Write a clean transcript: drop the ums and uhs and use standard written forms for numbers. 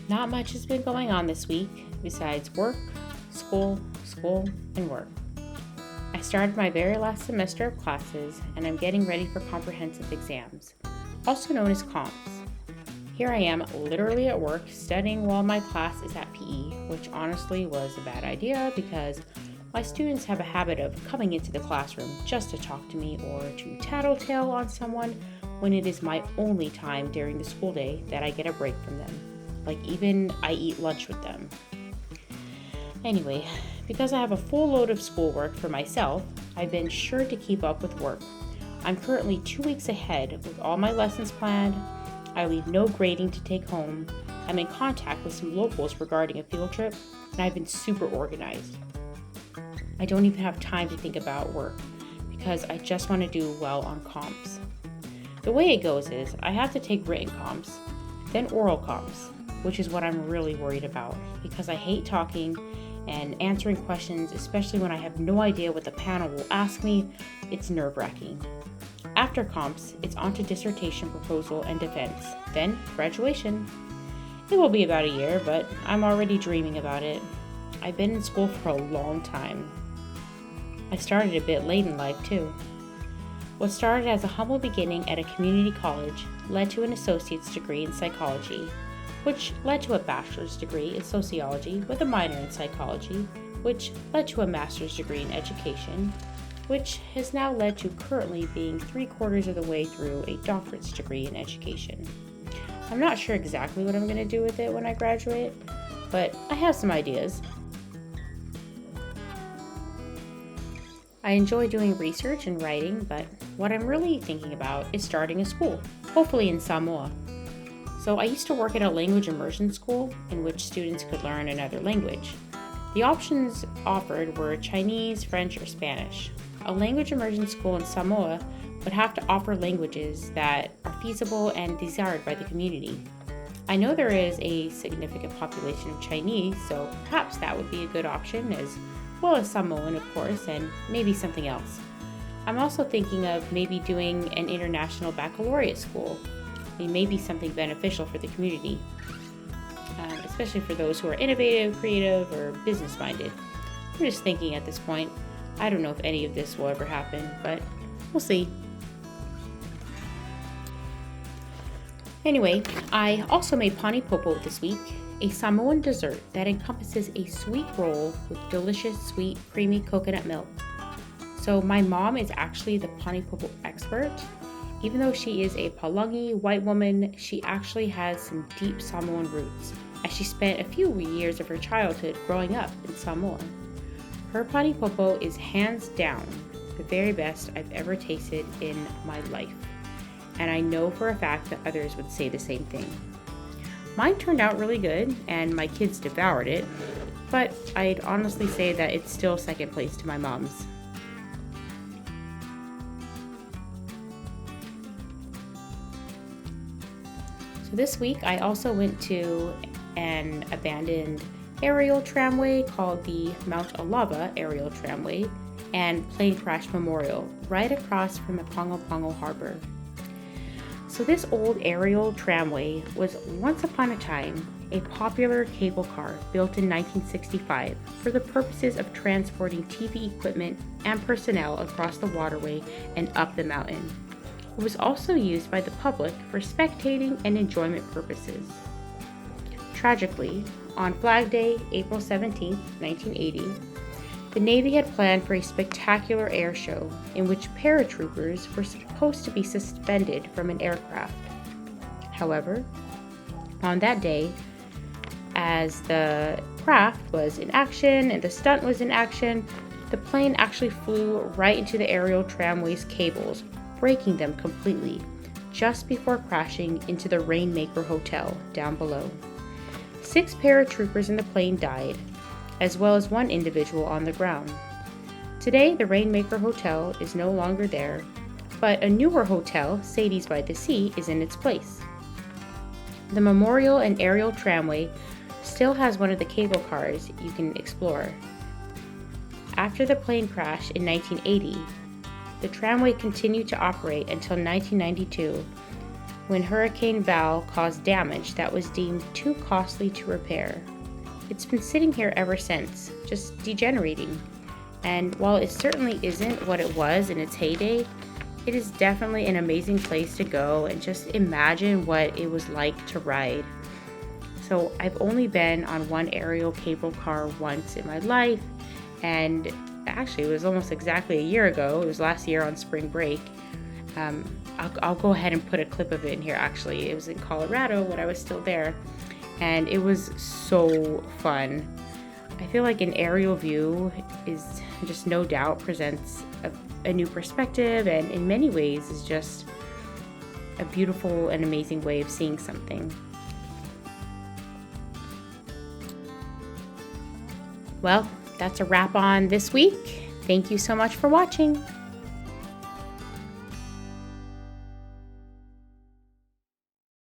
Not much has been going on this week besides work, school, and work. I started my very last semester of classes and I'm getting ready for comprehensive exams, also known as comps. Here I am literally at work studying while my class is at PE, which honestly was a bad idea because my students have a habit of coming into the classroom just to talk to me or to tattletale on someone when it is my only time during the school day that I get a break from them. Like even I eat lunch with them. Anyway, because I have a full load of schoolwork for myself, I've been sure to keep up with work. I'm currently 2 weeks ahead with all my lessons planned. I leave no grading to take home. I'm in contact with some locals regarding a field trip, and I've been super organized. I don't even have time to think about work because I just want to do well on comps. The way it goes is I have to take written comps, then oral comps, which is what I'm really worried about because I hate talking and answering questions, especially when I have no idea what the panel will ask me. It's nerve-wracking. After comps, it's on to dissertation proposal and defense, then graduation. It will be about a year, but I'm already dreaming about it. I've been in school for a long time. I started a bit late in life too. What started as a humble beginning at a community college led to an associate's degree in psychology, which led to a bachelor's degree in sociology with a minor in psychology, which led to a master's degree in education, which has now led to currently being 3/4 of the way through a doctorate's degree in education. I'm not sure exactly what I'm going to do with it when I graduate, but I have some ideas. I enjoy doing research and writing, but what I'm really thinking about is starting a school, hopefully in Samoa. So I used to work at a language immersion school in which students could learn another language. The options offered were Chinese, French, or Spanish. A language immersion school in Samoa would have to offer languages that are feasible and desired by the community. I know there is a significant population of Chinese, so perhaps that would be a good option, as well as Samoan, of course, and maybe something else. I'm also thinking of maybe doing an international baccalaureate school. It may be something beneficial for the community, especially for those who are innovative, creative, or business-minded. I'm just thinking at this point. I don't know if any of this will ever happen, but we'll see. Anyway, I also made pani popo this week, a Samoan dessert that encompasses a sweet roll with delicious, sweet, creamy coconut milk. So my mom is actually the pani popo expert. Even though she is a Palangi white woman, she actually has some deep Samoan roots, as she spent a few years of her childhood growing up in Samoa. Her pani popo is hands down the very best I've ever tasted in my life, and I know for a fact that others would say the same thing. Mine turned out really good, and my kids devoured it, but I'd honestly say that it's still second place to my mom's. So this week I also went to an abandoned aerial tramway called the Mount Alava Aerial Tramway and plane crash memorial right across from the Pongo Pongo Harbor. So this old aerial tramway was once upon a time a popular cable car built in 1965 for the purposes of transporting TV equipment and personnel across the waterway and up the mountain. It was also used by the public for spectating and enjoyment purposes. Tragically, on Flag Day, April 17, 1980, the Navy had planned for a spectacular air show in which paratroopers were supposed to be suspended from an aircraft. However, on that day, as the craft was in action and the stunt was in action, the plane actually flew right into the aerial tramway's cables, breaking them completely, just before crashing into the Rainmaker Hotel down below. 6 paratroopers in the plane died, as well as 1 individual on the ground. Today, the Rainmaker Hotel is no longer there, but a newer hotel, Sadie's by the Sea, is in its place. The Memorial and Aerial Tramway still has one of the cable cars you can explore. After the plane crash in 1980, the tramway continued to operate until 1992, when Hurricane Val caused damage that was deemed too costly to repair. It's been sitting here ever since, just degenerating. And while it certainly isn't what it was in its heyday, it is definitely an amazing place to go and just imagine what it was like to ride. So I've only been on one aerial cable car once in my life, and actually it was almost exactly a year ago. It was last year on spring break. I'll go ahead and put a clip of it in here actually. It was in Colorado when I was still there, and it was so fun. I feel like an aerial view is just no doubt presents a new perspective, and in many ways is just a beautiful and amazing way of seeing something. Well, that's a wrap on this week. Thank you so much for watching.